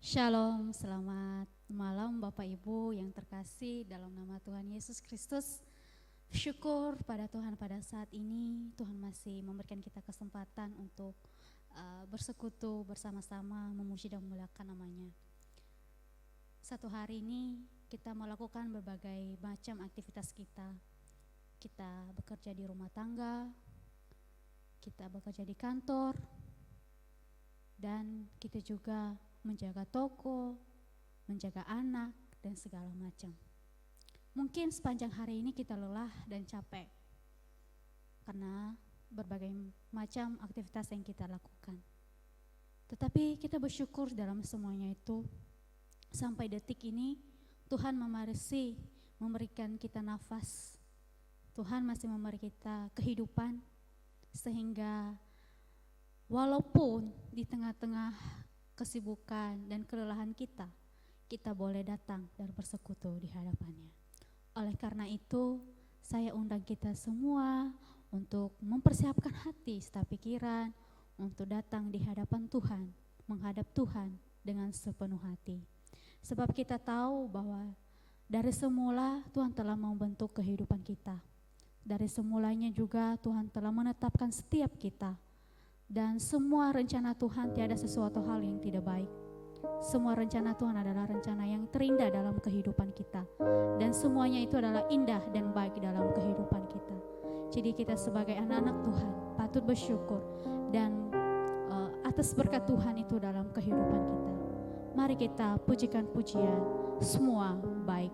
Shalom, selamat malam Bapak Ibu yang terkasih dalam nama Tuhan Yesus Kristus. Syukur pada Tuhan pada saat ini Tuhan masih memberikan kita kesempatan untuk bersekutu bersama-sama memuji dan memuliakan namanya. Satu hari ini kita melakukan berbagai macam aktivitas kita. Kita bekerja di rumah tangga, kita bekerja di kantor, dan kita juga menjaga toko, menjaga anak, dan segala macam. Mungkin sepanjang hari ini kita lelah dan capek karena berbagai macam aktivitas yang kita lakukan. Tetapi kita bersyukur dalam semuanya itu, sampai detik ini Tuhan masih memberikan kita nafas. Tuhan masih memberi kita kehidupan, sehingga walaupun di tengah-tengah kesibukan dan kelelahan kita boleh datang dan bersekutu di hadapannya. Oleh karena itu, saya undang kita semua untuk mempersiapkan hati serta pikiran untuk datang di hadapan Tuhan, menghadap Tuhan dengan sepenuh hati. Sebab kita tahu bahwa dari semula Tuhan telah membentuk kehidupan kita. Dari semulanya juga Tuhan telah menetapkan setiap kita. Dan semua rencana Tuhan tiada sesuatu hal yang tidak baik. Semua rencana Tuhan adalah rencana yang terindah dalam kehidupan kita. Dan semuanya itu adalah indah dan baik dalam kehidupan kita. Jadi kita sebagai anak-anak Tuhan patut bersyukur dan atas berkat Tuhan itu dalam kehidupan kita. Mari kita pujikan pujian, semua baik.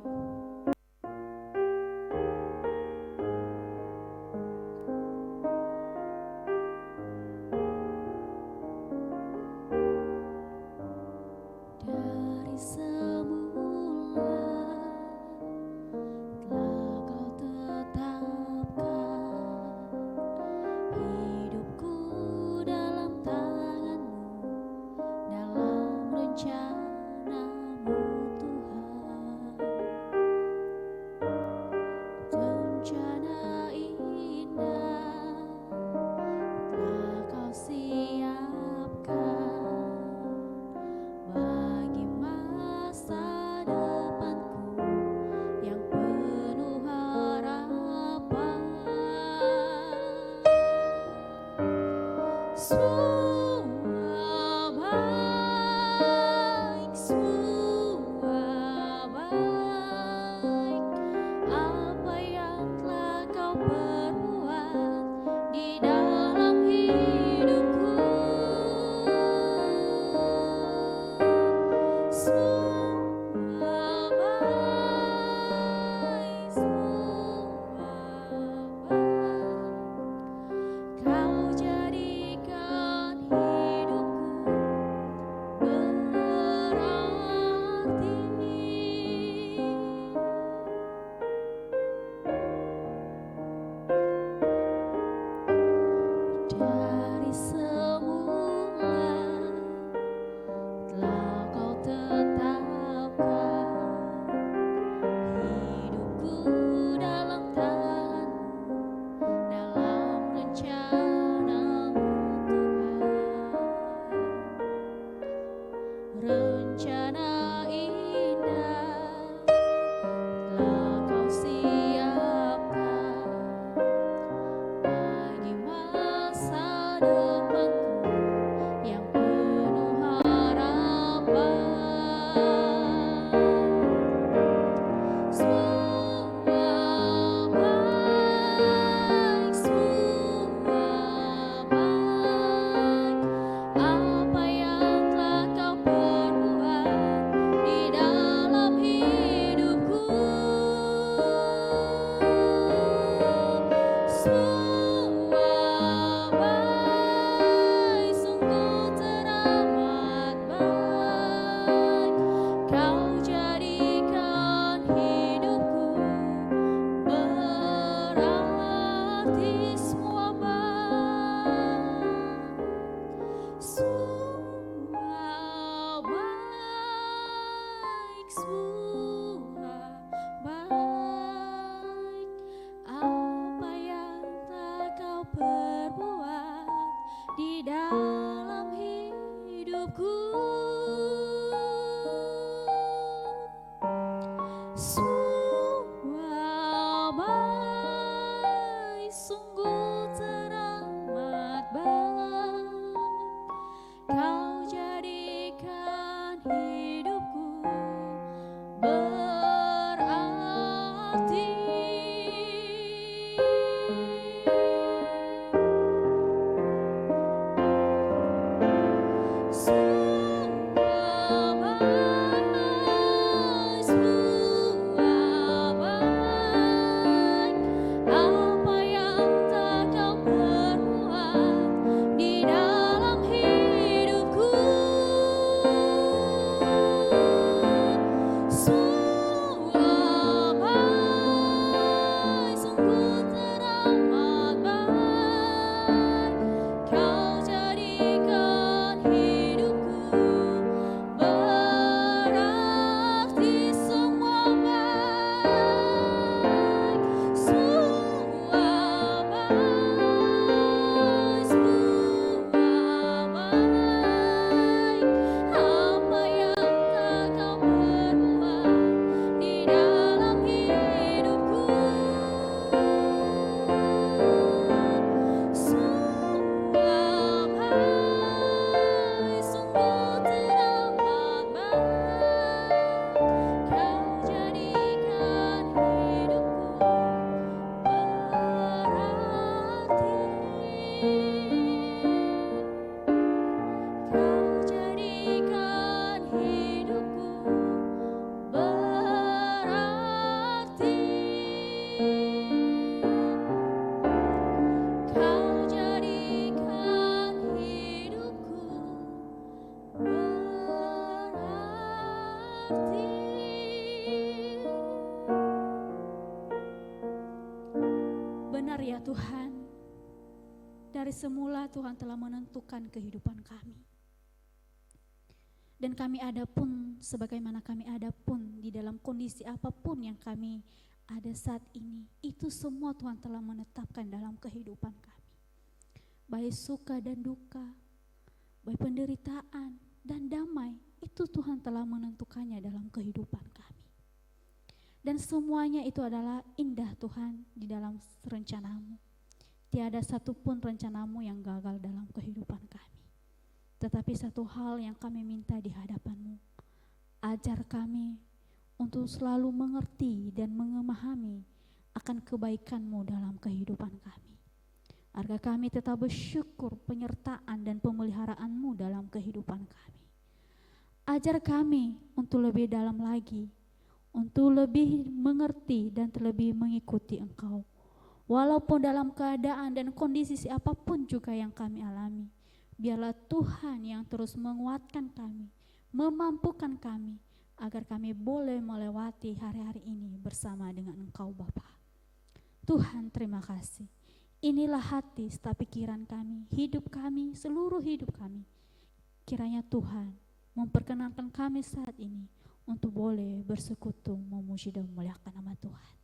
Dalam hidupku dari semula Tuhan telah menentukan kehidupan kami. Dan kami ada pun, sebagaimana kami ada pun di dalam kondisi apapun yang kami ada saat ini, itu semua Tuhan telah menetapkan dalam kehidupan kami. Baik suka dan duka, baik penderitaan dan damai, itu Tuhan telah menentukannya dalam kehidupan kami. Dan semuanya itu adalah indah Tuhan di dalam rencanamu. Tiada satupun rencanamu yang gagal dalam kehidupan kami. Tetapi satu hal yang kami minta di hadapan-Mu, ajar kami untuk selalu mengerti dan memahami akan kebaikan-Mu dalam kehidupan kami. Agar kami tetap bersyukur penyertaan dan pemeliharaan-Mu dalam kehidupan kami. Ajar kami untuk lebih dalam lagi, untuk lebih mengerti dan terlebih mengikuti Engkau. Walaupun dalam keadaan dan kondisi apapun juga yang kami alami, biarlah Tuhan yang terus menguatkan kami, memampukan kami, agar kami boleh melewati hari-hari ini bersama dengan Engkau Bapa. Tuhan, terima kasih. Inilah hati serta pikiran kami, hidup kami, seluruh hidup kami. Kiranya Tuhan memperkenankan kami saat ini untuk boleh bersekutu, memuji dan memuliakan nama Tuhan.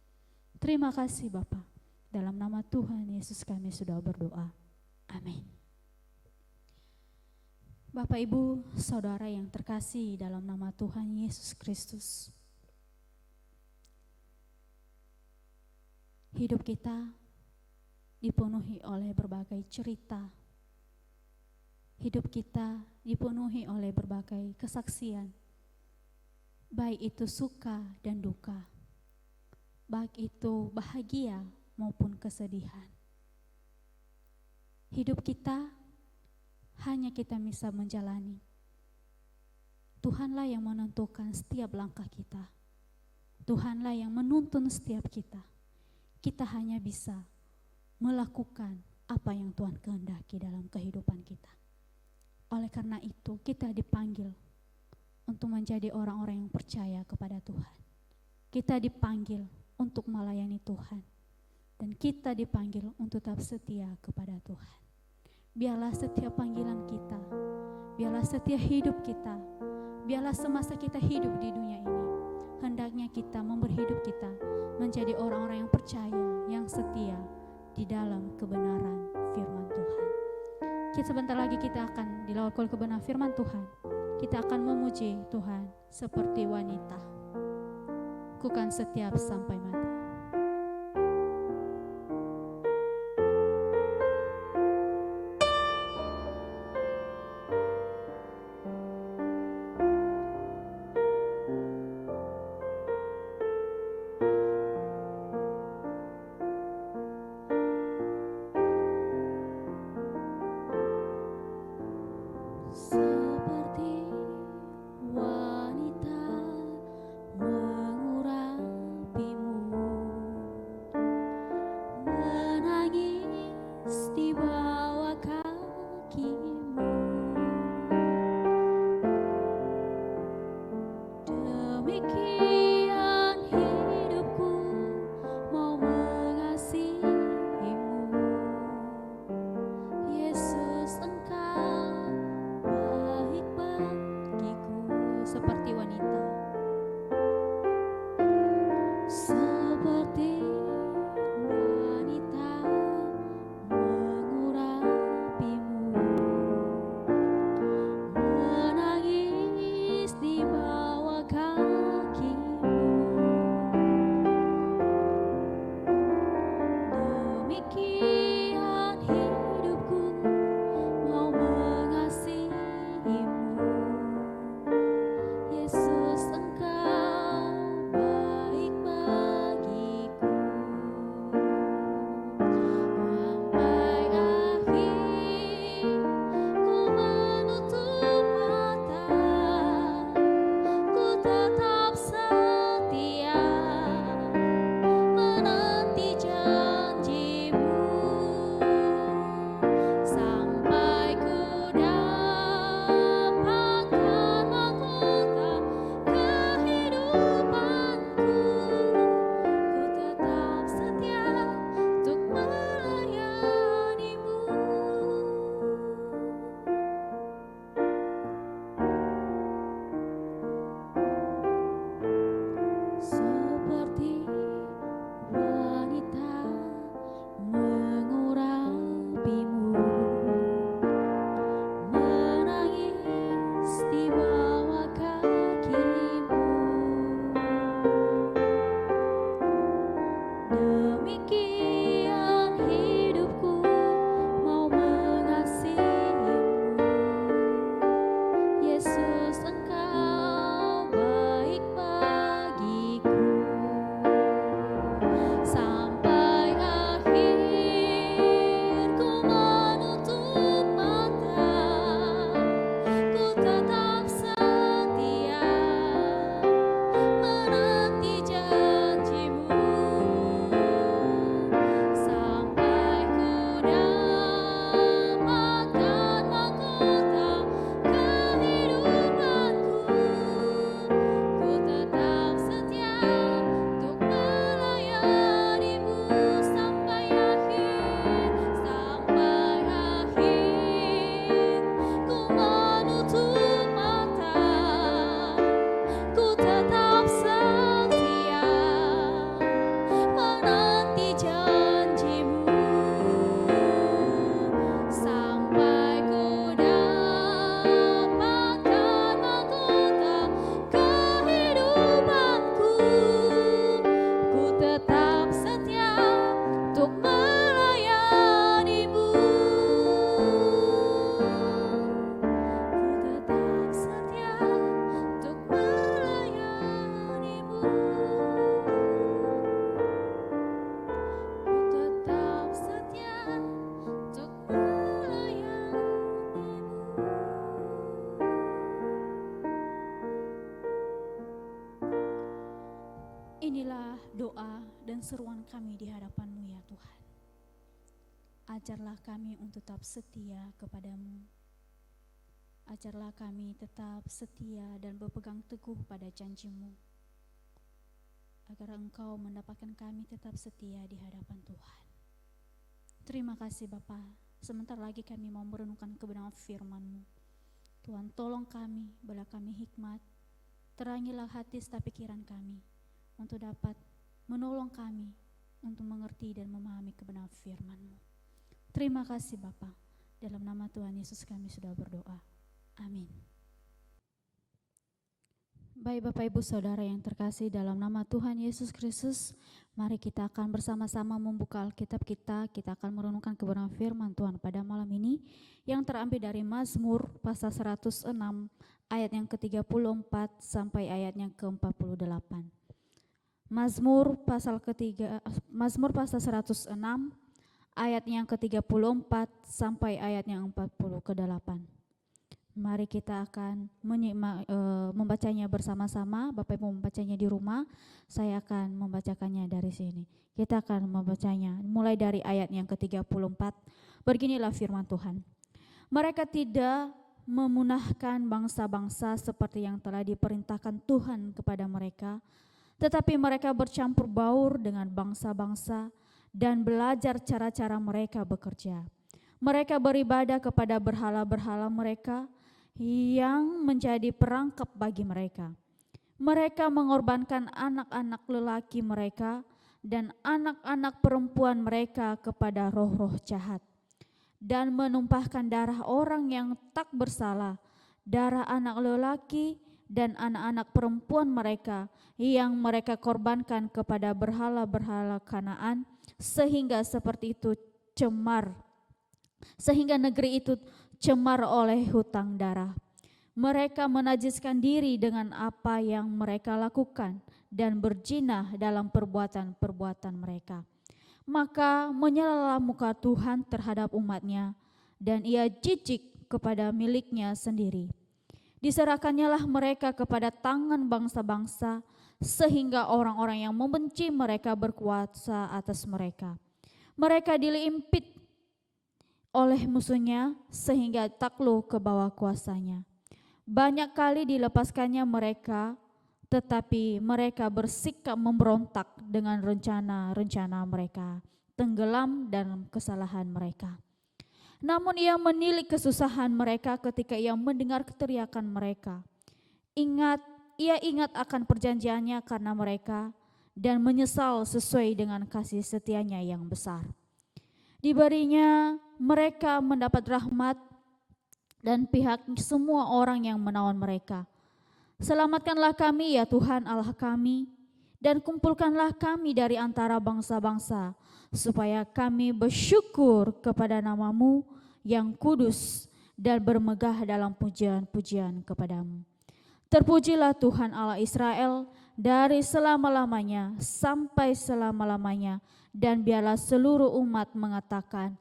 Terima kasih Bapa. Dalam nama Tuhan Yesus kami sudah berdoa. Amin. Bapak, Ibu, Saudara yang terkasih dalam nama Tuhan Yesus Kristus. Hidup kita dipenuhi oleh berbagai cerita. Hidup kita dipenuhi oleh berbagai kesaksian. Baik itu suka dan duka. Baik itu bahagia maupun kesedihan. Hidup kita hanya kita bisa menjalani. Tuhanlah yang menentukan setiap langkah kita. Tuhanlah yang menuntun setiap kita. Kita hanya bisa melakukan apa yang Tuhan kehendaki dalam kehidupan kita. Oleh karena itu, kita dipanggil untuk menjadi orang-orang yang percaya kepada Tuhan. Kita dipanggil untuk melayani Tuhan. Dan kita dipanggil untuk tetap setia kepada Tuhan. Biarlah setiap panggilan kita, biarlah setiap hidup kita, biarlah semasa kita hidup di dunia ini, hendaknya kita memberi hidup kita menjadi orang-orang yang percaya, yang setia di dalam kebenaran firman Tuhan. Sebentar lagi kita akan dilakukan kebenaran firman Tuhan. Kita akan memuji Tuhan seperti wanita. Ku kan setia sampai mati. Seperti wanita mengurapimu, menangis di bawah kakimu. Demikian hidupku mau mengasihimu, Yesus, Engkau baik bagiku. Seperti wanita, Seperti wanita mengurapimu, kami di hadapan-Mu ya Tuhan. Ajarlah kami untuk tetap setia kepadamu. Ajarlah kami tetap setia dan berpegang teguh pada janji-Mu, agar Engkau mendapatkan kami tetap setia di hadapan Tuhan. Terima kasih Bapa. Sebentar lagi kami mau merenungkan kebenaran firman-Mu. Tuhan, tolong kami, berilah kami hikmat, terangilah hati serta pikiran kami untuk dapat menolong kami untuk mengerti dan memahami kebenaran firman-Mu. Terima kasih Bapa. Dalam nama Tuhan Yesus kami sudah berdoa. Amin. Baik Bapak Ibu Saudara yang terkasih, dalam nama Tuhan Yesus Kristus, mari kita akan bersama-sama membuka Alkitab kita. Kita akan merenungkan kebenaran firman Tuhan pada malam ini yang terambil dari Mazmur pasal 106 ayat yang ke-34 sampai ayat yang ke-48. Mazmur pasal 106 ayat yang ke-34 sampai ayat yang 48. Mari kita akan membacanya bersama-sama. Bapak Ibu membacanya di rumah, saya akan membacakannya dari sini. Kita akan membacanya mulai dari ayat yang ke-34. Beginilah firman Tuhan. Mereka tidak memunahkan bangsa-bangsa seperti yang telah diperintahkan Tuhan kepada mereka, tetapi mereka bercampur baur dengan bangsa-bangsa dan belajar cara-cara mereka bekerja. Mereka beribadah kepada berhala-berhala mereka yang menjadi perangkap bagi mereka. Mereka mengorbankan anak-anak lelaki mereka dan anak-anak perempuan mereka kepada roh-roh jahat, dan menumpahkan darah orang yang tak bersalah, darah anak lelaki dan anak-anak perempuan mereka yang mereka korbankan kepada berhala-berhala Kanaan, sehingga negeri itu cemar oleh hutang darah. Mereka menajiskan diri dengan apa yang mereka lakukan dan berzina dalam perbuatan-perbuatan mereka. Maka menyalalah muka Tuhan terhadap umatnya, dan ia jijik kepada miliknya sendiri. Diserahkannyalah mereka kepada tangan bangsa-bangsa, sehingga orang-orang yang membenci mereka berkuasa atas mereka. Mereka dilimpit oleh musuhnya sehingga takluk ke bawah kuasanya. Banyak kali dilepaskannya mereka, tetapi mereka bersikap memberontak dengan rencana-rencana mereka, tenggelam dalam kesalahan mereka. Namun ia menilik kesusahan mereka ketika ia mendengar teriakan mereka. Ia ingat akan perjanjiannya karena mereka, dan menyesal sesuai dengan kasih setianya yang besar. Diberinya mereka mendapat rahmat dan pihak semua orang yang menawan mereka. Selamatkanlah kami ya Tuhan Allah kami, dan kumpulkanlah kami dari antara bangsa-bangsa, supaya kami bersyukur kepada nama-Mu yang kudus dan bermegah dalam pujian-pujian kepadamu. Terpujilah Tuhan Allah Israel dari selama-lamanya sampai selama-lamanya, dan biarlah seluruh umat mengatakan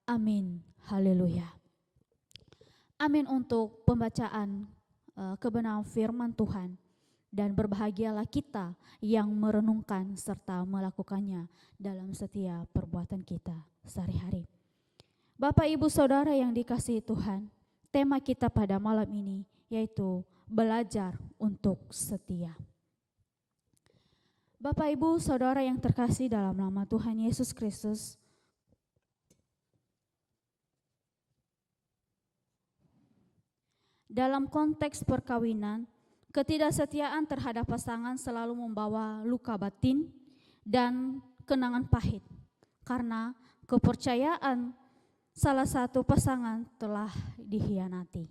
amin. Haleluya. Amin untuk pembacaan kebenaran firman Tuhan, dan berbahagialah kita yang merenungkan serta melakukannya dalam setiap perbuatan kita sehari-hari. Bapak Ibu Saudara yang dikasihi Tuhan, tema kita pada malam ini yaitu belajar untuk setia. Bapak Ibu Saudara yang terkasih dalam nama Tuhan Yesus Kristus, dalam konteks perkawinan, ketidaksetiaan terhadap pasangan selalu membawa luka batin dan kenangan pahit, karena kepercayaan salah satu pasangan telah dikhianati.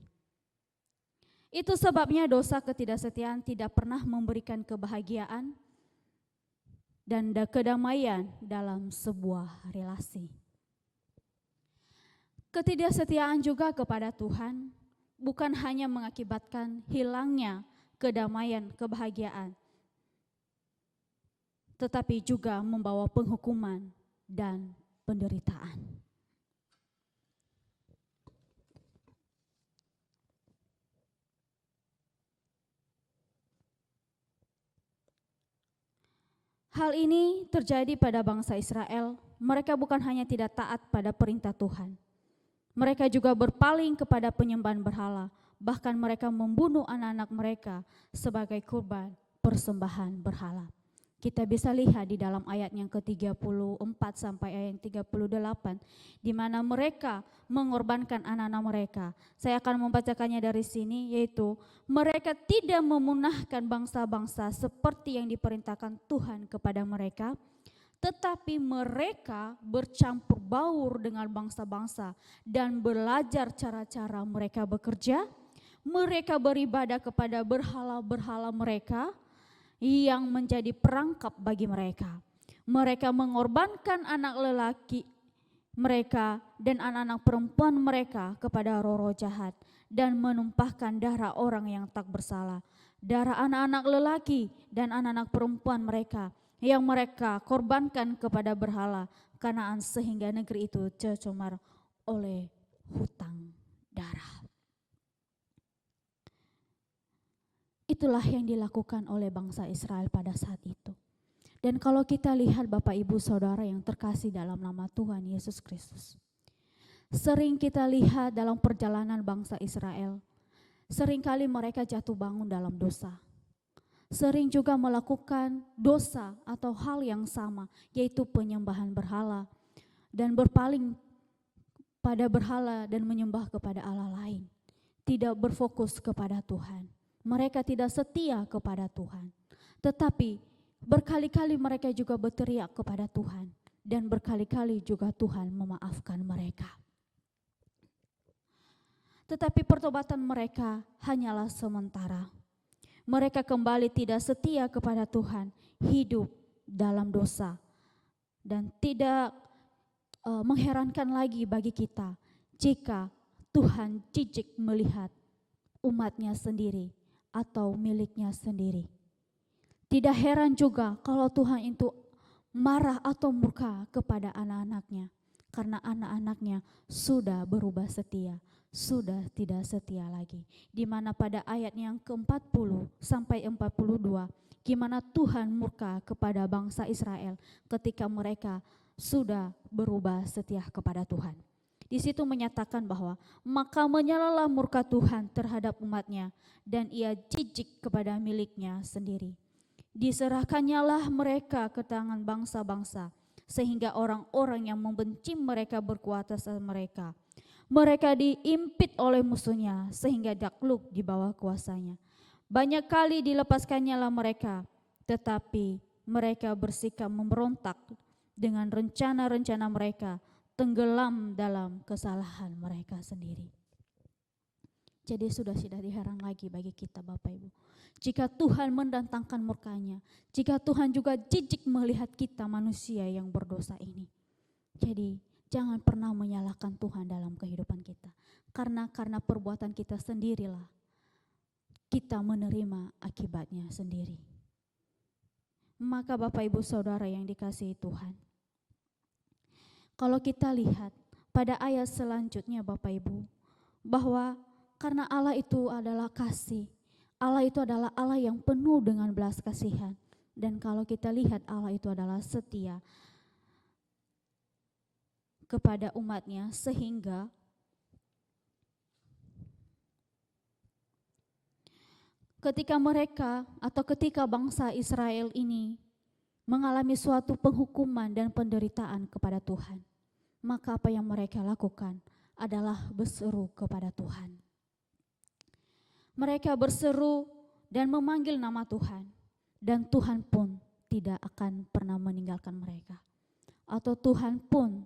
Itu sebabnya dosa ketidaksetiaan tidak pernah memberikan kebahagiaan dan kedamaian dalam sebuah relasi. Ketidaksetiaan juga kepada Tuhan bukan hanya mengakibatkan hilangnya kedamaian, kebahagiaan, tetapi juga membawa penghukuman dan penderitaan. Hal ini terjadi pada bangsa Israel. Mereka bukan hanya tidak taat pada perintah Tuhan, mereka juga berpaling kepada penyembahan berhala. Bahkan mereka membunuh anak-anak mereka sebagai kurban persembahan berhala. Kita bisa lihat di dalam ayat yang ke-34 sampai ayat yang 38, di mana mereka mengorbankan anak-anak mereka. Saya akan membacakannya dari sini, yaitu mereka tidak memunahkan bangsa-bangsa seperti yang diperintahkan Tuhan kepada mereka, tetapi mereka bercampur baur dengan bangsa-bangsa dan belajar cara-cara mereka bekerja. Mereka beribadah kepada berhala-berhala mereka yang menjadi perangkap bagi mereka. Mereka mengorbankan anak lelaki mereka dan anak-anak perempuan mereka kepada roh-roh jahat dan menumpahkan darah orang yang tak bersalah, darah anak-anak lelaki dan anak-anak perempuan mereka yang mereka korbankan kepada berhala Kanaan, sehingga negeri itu tercemar oleh hutang darah. Itulah yang dilakukan oleh bangsa Israel pada saat itu. Dan kalau kita lihat Bapak Ibu Saudara yang terkasih dalam nama Tuhan Yesus Kristus, sering kita lihat dalam perjalanan bangsa Israel, seringkali mereka jatuh bangun dalam dosa. Sering juga melakukan dosa atau hal yang sama, yaitu penyembahan berhala dan berpaling pada berhala dan menyembah kepada Allah lain. Tidak berfokus kepada Tuhan. Mereka tidak setia kepada Tuhan. Tetapi berkali-kali mereka juga berteriak kepada Tuhan. Dan berkali-kali juga Tuhan memaafkan mereka. Tetapi pertobatan mereka hanyalah sementara. Mereka kembali tidak setia kepada Tuhan, hidup dalam dosa. Dan tidak mengherankan lagi bagi kita jika Tuhan jijik melihat umatnya sendiri atau miliknya sendiri. Tidak heran juga kalau Tuhan itu marah atau murka kepada anak-anaknya, karena anak-anaknya sudah berubah setia, sudah tidak setia lagi. Di mana pada ayat yang ke-40 sampai 42, gimana Tuhan murka kepada bangsa Israel ketika mereka sudah berubah setia kepada Tuhan. Di situ menyatakan bahwa maka menyalalah murka Tuhan terhadap umatnya dan ia jijik kepada miliknya sendiri. Diserahkannyalah mereka ke tangan bangsa-bangsa sehingga orang-orang yang membenci mereka berkuasa atas mereka. Mereka diimpit oleh musuhnya sehingga takluk di bawah kuasanya. Banyak kali dilepaskannyalah mereka, tetapi mereka bersikap memberontak dengan rencana-rencana mereka, tenggelam dalam kesalahan mereka sendiri. Jadi sudah tidak diheran lagi bagi kita Bapak Ibu. Jika Tuhan mendatangkan murkanya, jika Tuhan juga jijik melihat kita manusia yang berdosa ini. Jadi jangan pernah menyalahkan Tuhan dalam kehidupan kita. Karena perbuatan kita sendirilah kita menerima akibatnya sendiri. Maka Bapak Ibu Saudara yang dikasihi Tuhan, kalau kita lihat pada ayat selanjutnya Bapak Ibu, bahwa karena Allah itu adalah kasih, Allah itu adalah Allah yang penuh dengan belas kasihan. Dan kalau kita lihat Allah itu adalah setia kepada umatnya, sehingga ketika mereka atau ketika bangsa Israel ini mengalami suatu penghukuman dan penderitaan kepada Tuhan, maka apa yang mereka lakukan adalah berseru kepada Tuhan. Mereka berseru dan memanggil nama Tuhan, dan Tuhan pun tidak akan pernah meninggalkan mereka, atau Tuhan pun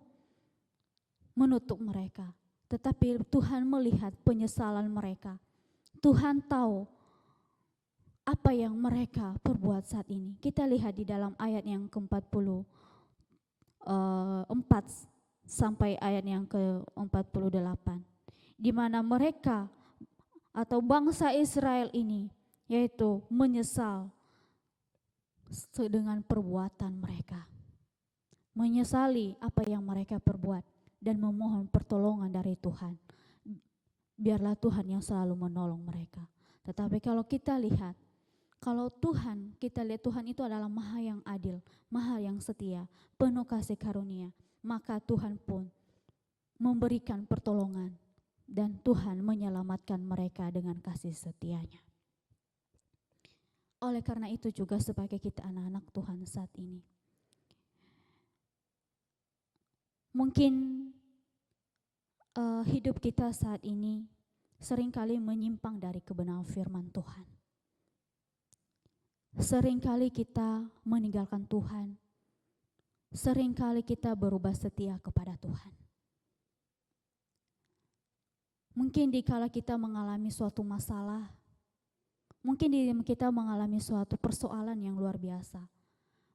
menutup mereka. Tetapi Tuhan melihat penyesalan mereka. Tuhan tahu apa yang mereka perbuat saat ini. Kita lihat di dalam ayat yang ke-44 sampai ayat yang ke-48, di mana mereka atau bangsa Israel ini yaitu menyesal dengan perbuatan mereka, menyesali apa yang mereka perbuat dan memohon pertolongan dari Tuhan. Biarlah Tuhan yang selalu menolong mereka. Tetapi kalau kita lihat Kalau Tuhan, kita lihat Tuhan itu adalah Maha yang adil, Maha yang setia, penuh kasih karunia, maka Tuhan pun memberikan pertolongan dan Tuhan menyelamatkan mereka dengan kasih setianya. Oleh karena itu juga sebagai kita anak-anak Tuhan saat ini, mungkin hidup kita saat ini seringkali menyimpang dari kebenaran firman Tuhan. Seringkali kita meninggalkan Tuhan. Seringkali kita berubah setia kepada Tuhan. Mungkin dikala kita mengalami suatu masalah, mungkin kita mengalami suatu persoalan yang luar biasa.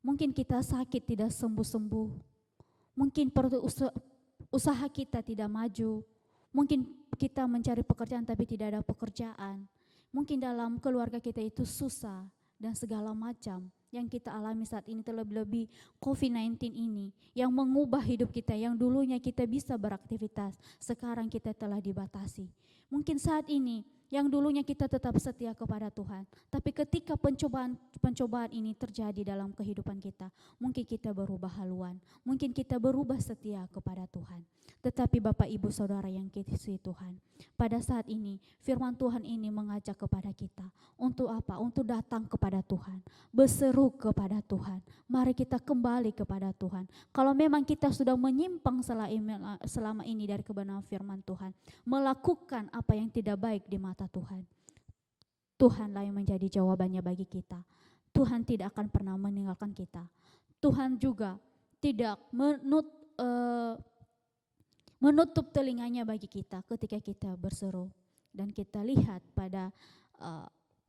Mungkin kita sakit tidak sembuh-sembuh. Mungkin usaha kita tidak maju. Mungkin kita mencari pekerjaan tapi tidak ada pekerjaan. Mungkin dalam keluarga kita itu susah dan segala macam yang kita alami saat ini, terlebih-lebih COVID-19 ini yang mengubah hidup kita, yang dulunya kita bisa beraktivitas, sekarang kita telah dibatasi. Mungkin saat ini yang dulunya kita tetap setia kepada Tuhan, tapi ketika pencobaan ini terjadi dalam kehidupan kita, mungkin kita berubah haluan, mungkin kita berubah setia kepada Tuhan. Tetapi Bapak Ibu Saudara yang dikasihi Tuhan, pada saat ini firman Tuhan ini mengajak kepada kita untuk apa? Untuk datang kepada Tuhan, berseru kepada Tuhan. Mari kita kembali kepada Tuhan. Kalau memang kita sudah menyimpang selama ini dari kebenaran firman Tuhan, melakukan apa yang tidak baik di mata Tuhan, Tuhanlah yang menjadi jawabannya bagi kita. Tuhan tidak akan pernah meninggalkan kita. Tuhan juga tidak menutup telinganya bagi kita ketika kita berseru. Dan kita lihat pada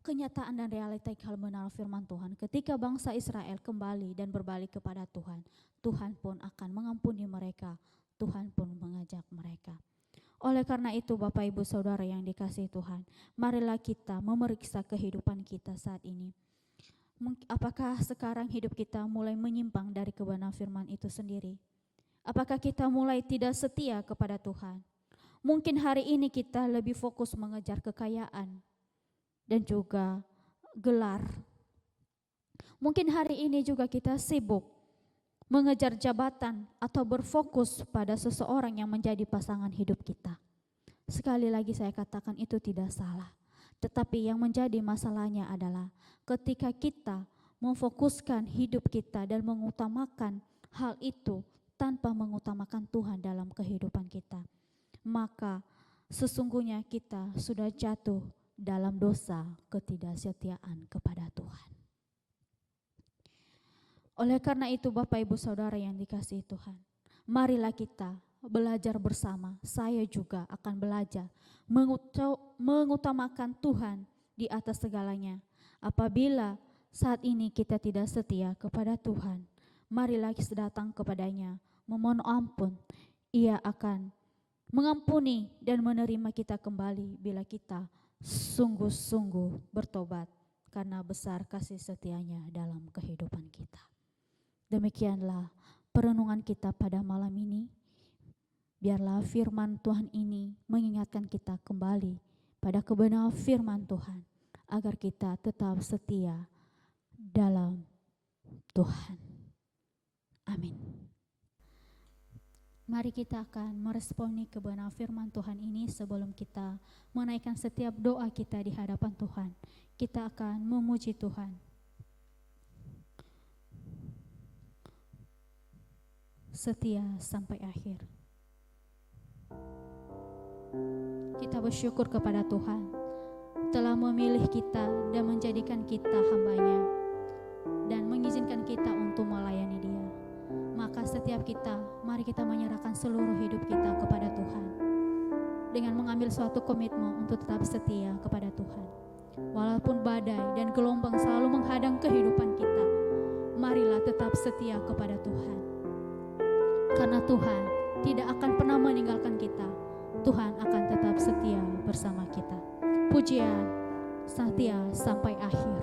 kenyataan dan realita kebenaran firman Tuhan. Ketika bangsa Israel kembali dan berbalik kepada Tuhan, Tuhan pun akan mengampuni mereka. Tuhan pun mengajak mereka. Oleh karena itu Bapak Ibu Saudara yang dikasihi Tuhan, marilah kita memeriksa kehidupan kita saat ini. Apakah sekarang hidup kita mulai menyimpang dari kebenaran firman itu sendiri? Apakah kita mulai tidak setia kepada Tuhan? Mungkin hari ini kita lebih fokus mengejar kekayaan dan juga gelar. Mungkin hari ini juga kita sibuk mengejar jabatan atau berfokus pada seseorang yang menjadi pasangan hidup kita. Sekali lagi saya katakan itu tidak salah. Tetapi yang menjadi masalahnya adalah ketika kita memfokuskan hidup kita dan mengutamakan hal itu tanpa mengutamakan Tuhan dalam kehidupan kita, maka sesungguhnya kita sudah jatuh dalam dosa ketidaksetiaan kepada Tuhan. Oleh karena itu Bapak Ibu Saudara yang dikasihi Tuhan, marilah kita belajar bersama. Saya juga akan belajar mengutamakan Tuhan di atas segalanya. Apabila saat ini kita tidak setia kepada Tuhan, marilah kita datang kepadanya, memohon ampun. Ia akan mengampuni dan menerima kita kembali bila kita sungguh-sungguh bertobat, karena besar kasih setianya dalam kehidupan kita. Demikianlah perenungan kita pada malam ini. Biarlah firman Tuhan ini mengingatkan kita kembali pada kebenaran firman Tuhan, agar kita tetap setia dalam Tuhan. Amin. Mari kita akan meresponi kebenaran firman Tuhan ini sebelum kita menaikkan setiap doa kita di hadapan Tuhan. Kita akan memuji Tuhan. Setia sampai akhir. Kita bersyukur kepada Tuhan telah memilih kita dan menjadikan kita hamba-Nya dan mengizinkan kita untuk melayani Dia. Maka setiap kita, mari kita menyerahkan seluruh hidup kita kepada Tuhan dengan mengambil suatu komitmen untuk tetap setia kepada Tuhan. Walaupun badai dan gelombang selalu menghadang kehidupan kita, marilah tetap setia kepada Tuhan. Karena Tuhan tidak akan pernah meninggalkan kita. Tuhan akan tetap setia bersama kita. Pujian setia sampai akhir.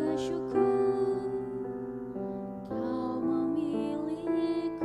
Bersyukur Kau memilihku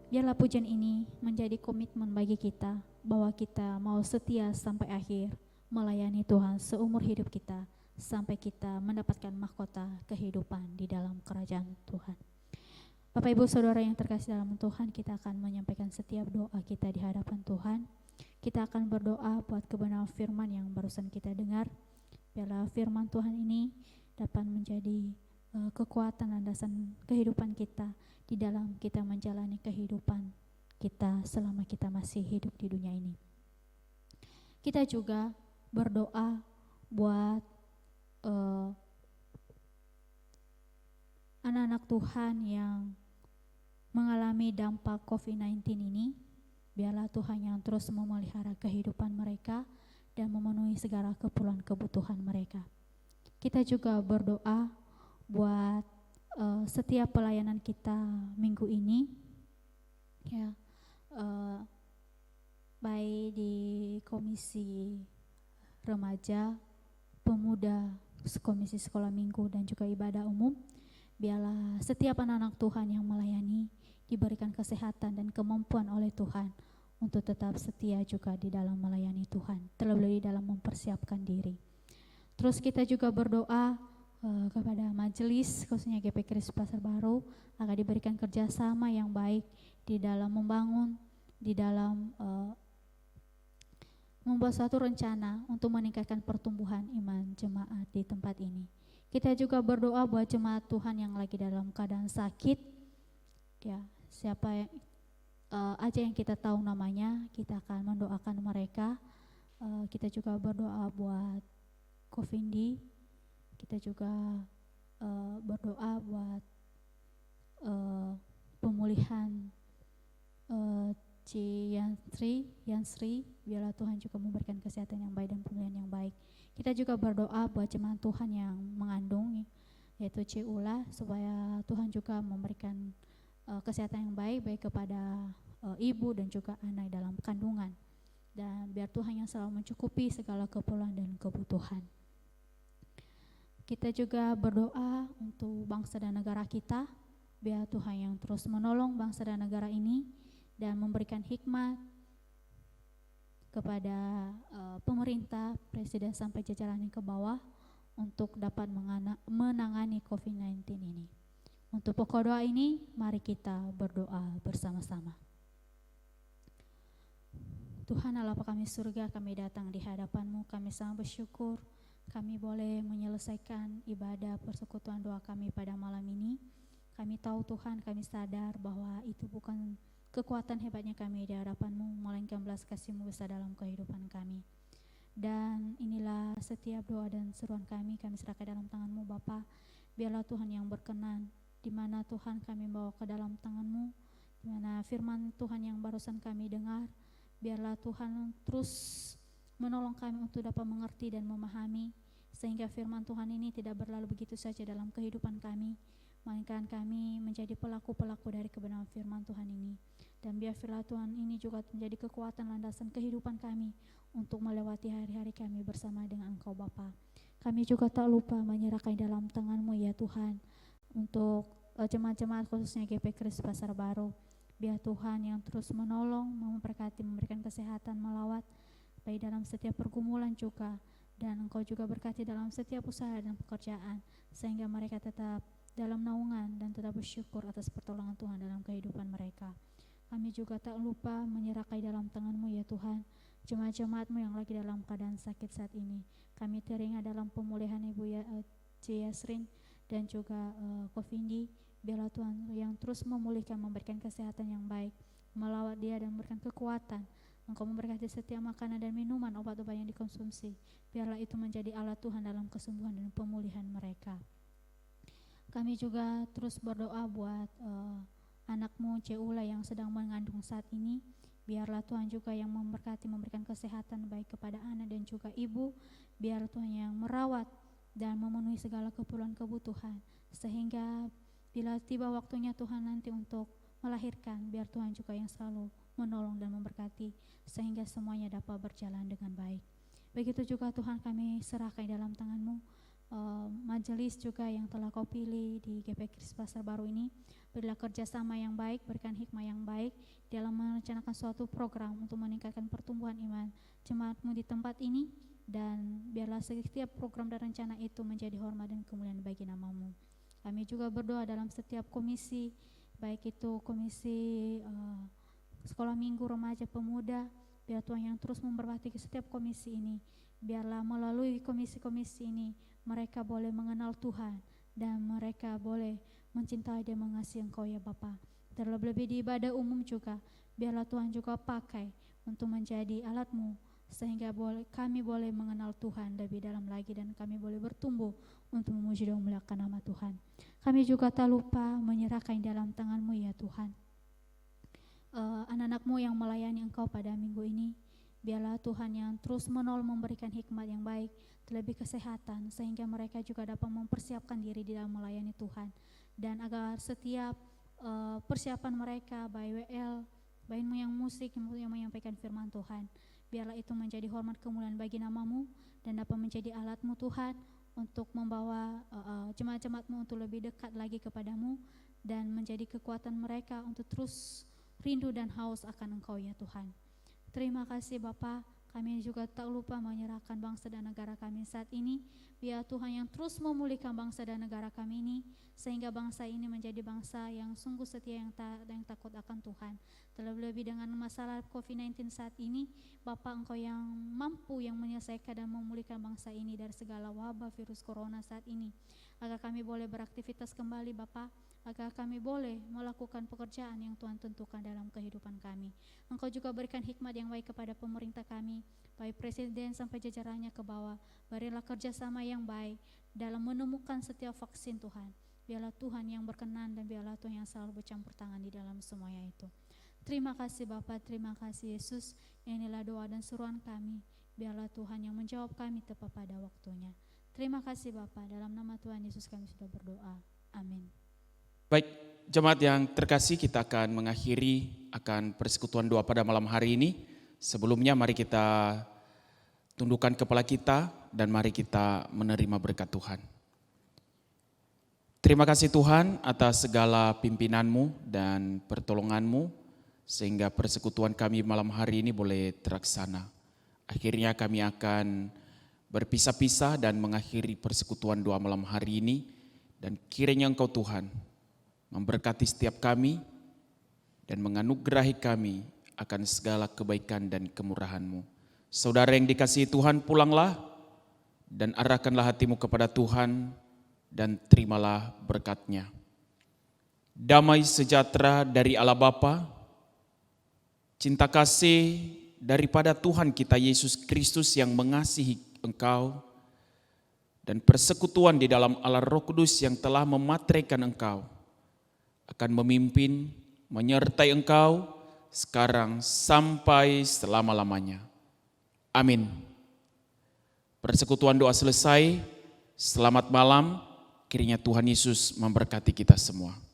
biarlah pujian ini menjadi komitmen bagi kita bahwa kita mau setia sampai akhir melayani Tuhan seumur hidup kita sampai kita mendapatkan mahkota kehidupan di dalam kerajaan Tuhan. Bapak Ibu Saudara yang terkasih dalam Tuhan, kita akan menyampaikan setiap doa kita di hadapan Tuhan. Kita akan berdoa buat kebenaran firman yang barusan kita dengar. Biarlah firman Tuhan ini dapat menjadi kekuatan landasan kehidupan kita di dalam kita menjalani kehidupan kita selama kita masih hidup di dunia ini. Kita juga berdoa buat anak-anak Tuhan yang mengalami dampak COVID-19 ini. Biarlah Tuhan yang terus memelihara kehidupan mereka dan memenuhi segala keperluan kebutuhan mereka. Kita juga berdoa buat setiap pelayanan kita minggu ini, ya, baik di komisi remaja, pemuda, komisi sekolah minggu dan juga ibadah umum. Biarlah setiap anak-anak Tuhan yang melayani diberikan kesehatan dan kemampuan oleh Tuhan untuk tetap setia juga di dalam melayani Tuhan, terlebih di dalam mempersiapkan diri. Terus kita juga berdoa kepada majelis khususnya GP Kristus Pasar Baru agar diberikan kerjasama yang baik di dalam membangun, di dalam membuat suatu rencana untuk meningkatkan pertumbuhan iman jemaat di tempat ini. Kita juga berdoa buat jemaat Tuhan yang lagi dalam keadaan sakit, ya, siapa yang aja yang kita tahu namanya, kita akan mendoakan mereka. Kita juga berdoa buat Covindi. Kita juga berdoa buat pemulihan Yansri, biarlah Tuhan juga memberikan kesehatan yang baik dan pemulihan yang baik. Kita juga berdoa buat jemaat Tuhan yang mengandung, yaitu Ciula, supaya Tuhan juga memberikan kesehatan yang baik kepada ibu dan juga anak dalam kandungan, dan biar Tuhan yang selalu mencukupi segala keperluan dan kebutuhan. Kita juga berdoa untuk bangsa dan negara kita, biar Tuhan yang terus menolong bangsa dan negara ini dan memberikan hikmat kepada pemerintah, presiden sampai jajaran yang ke bawah untuk dapat menangani COVID-19 ini. Untuk pokok doa ini, mari kita berdoa bersama-sama. Tuhan Allah Bapa kami surga, kami datang di hadapan-Mu, kami sangat bersyukur kami boleh menyelesaikan ibadah persekutuan doa kami pada malam ini. Kami tahu Tuhan, kami sadar bahwa itu bukan kekuatan hebatnya kami di hadapan-Mu, melainkan belas kasih-Mu besar dalam kehidupan kami. Dan inilah setiap doa dan seruan kami serahkan dalam tangan-Mu Bapa. Biarlah Tuhan yang berkenan, di mana Tuhan kami bawa ke dalam tangan-Mu, di mana firman Tuhan yang barusan kami dengar, biarlah Tuhan terus menolong kami untuk dapat mengerti dan memahami, sehingga firman Tuhan ini tidak berlalu begitu saja dalam kehidupan kami, melainkan kami menjadi pelaku-pelaku dari kebenaran firman Tuhan ini. Dan biar firman Tuhan ini juga menjadi kekuatan landasan kehidupan kami untuk melewati hari-hari kami bersama dengan Engkau Bapa. Kami juga tak lupa menyerahkan dalam tangan-Mu ya Tuhan, untuk jemaat-jemaat khususnya GP Kristus Pasar Baru. Biar Tuhan yang terus menolong, memberkati, memberikan kesehatan, melawat baik dalam setiap pergumulan juga, dan Engkau juga berkati dalam setiap usaha dan pekerjaan, sehingga mereka tetap dalam naungan dan tetap bersyukur atas pertolongan Tuhan dalam kehidupan mereka. Kami juga tak lupa menyerahkan dalam tangan-Mu ya Tuhan jemaat-jemaat-Mu yang lagi dalam keadaan sakit saat ini. Kami teringat dalam pemulihan Ibu Yasrin dan juga Covindi. Biarlah Tuhan yang terus memulihkan, memberikan kesehatan yang baik, melawat dia dan memberikan kekuatan. Engkau memberkati setiap makanan dan minuman, obat-obat yang dikonsumsi. Biarlah itu menjadi alat Tuhan dalam kesembuhan dan pemulihan mereka. Kami juga terus berdoa buat anak-Mu Ceula yang sedang mengandung saat ini. Biarlah Tuhan juga yang memberkati, memberikan kesehatan baik kepada anak dan juga ibu. Biar Tuhan yang merawat dan memenuhi segala keperluan kebutuhan, sehingga bila tiba waktunya Tuhan nanti untuk melahirkan, biar Tuhan juga yang selalu menolong dan memberkati, sehingga semuanya dapat berjalan dengan baik. Begitu juga Tuhan kami serahkan dalam tangan-Mu majelis juga yang telah Kau pilih di GP Kristus Pasar Baru ini. berilah kerjasama yang baik, berikan hikmah yang baik dalam merencanakan suatu program untuk meningkatkan pertumbuhan iman jemaat-Mu di tempat ini, dan biarlah setiap program dan rencana itu menjadi hormat dan kemuliaan bagi nama-Mu. Kami juga berdoa dalam setiap komisi, baik itu komisi sekolah minggu, remaja, pemuda, biar Tuhan yang terus memberkati setiap komisi ini. Biarlah melalui komisi-komisi ini mereka boleh mengenal Tuhan dan mereka boleh mencintai dan mengasihi Engkau ya Bapa. Terlebih di ibadah umum juga, biarlah Tuhan juga pakai untuk menjadi alat-Mu, sehingga kami boleh mengenal Tuhan lebih dalam lagi dan kami boleh bertumbuh untuk memuji dan memuliakan nama Tuhan. Kami juga tak lupa menyerahkan dalam tangan-Mu ya Tuhan anak-anak-Mu yang melayani Engkau pada minggu ini. Biarlah Tuhan yang terus menolong memberikan hikmat yang baik, terlebih kesehatan, sehingga mereka juga dapat mempersiapkan diri di dalam melayani Tuhan. Dan agar setiap persiapan mereka, baik WL, baik yang musik, yang menyampaikan firman Tuhan, biarlah itu menjadi hormat kemuliaan bagi nama-Mu dan dapat menjadi alat-Mu Tuhan untuk membawa jemaat-jemaat-Mu untuk lebih dekat lagi kepadamu dan menjadi kekuatan mereka untuk terus rindu dan haus akan Engkau ya Tuhan. Terima kasih Bapa, kami juga tak lupa menyerahkan bangsa dan negara kami saat ini. Biar Tuhan yang terus memulihkan bangsa dan negara kami ini, sehingga bangsa ini menjadi bangsa yang sungguh setia, yang takut akan Tuhan. Terlebih dengan masalah COVID-19 saat ini, Bapa Engkau yang mampu yang menyelesaikan dan memulihkan bangsa ini dari segala wabah virus corona saat ini. Agar kami boleh beraktivitas kembali Bapa, agar kami boleh melakukan pekerjaan yang Tuhan tentukan dalam kehidupan kami. Engkau juga berikan hikmat yang baik kepada pemerintah kami, baik presiden sampai jajarannya ke bawah. Berilah kerjasama yang baik dalam menemukan setiap vaksin Tuhan. Biarlah Tuhan yang berkenan dan biarlah Tuhan yang selalu bercampur tangan di dalam semuanya itu. Terima kasih Bapa, terima kasih Yesus. Inilah doa dan seruan kami. Biarlah Tuhan yang menjawab kami tepat pada waktunya. Terima kasih Bapa, dalam nama Tuhan Yesus kami sudah berdoa. Amin. Baik, jemaat yang terkasih, kita akan mengakhiri akan persekutuan doa pada malam hari ini. Sebelumnya mari kita tundukkan kepala kita dan mari kita menerima berkat Tuhan. Terima kasih Tuhan atas segala pimpinan-Mu dan pertolongan-Mu sehingga persekutuan kami malam hari ini boleh terlaksana. Akhirnya kami akan berpisah-pisah dan mengakhiri persekutuan doa malam hari ini, dan kiranya Engkau Tuhan memberkati setiap kami dan menganugerahi kami akan segala kebaikan dan kemurahan-Mu. Saudara yang dikasihi Tuhan, pulanglah dan arahkanlah hatimu kepada Tuhan dan terimalah berkat-Nya. Damai sejahtera dari Allah Bapa, cinta kasih daripada Tuhan kita Yesus Kristus yang mengasihi engkau, dan persekutuan di dalam Allah Roh Kudus yang telah memateraikan engkau, akan memimpin, menyertai engkau sekarang sampai selama-lamanya. Amin. Persekutuan doa selesai. Selamat malam. Kiranya Tuhan Yesus memberkati kita semua.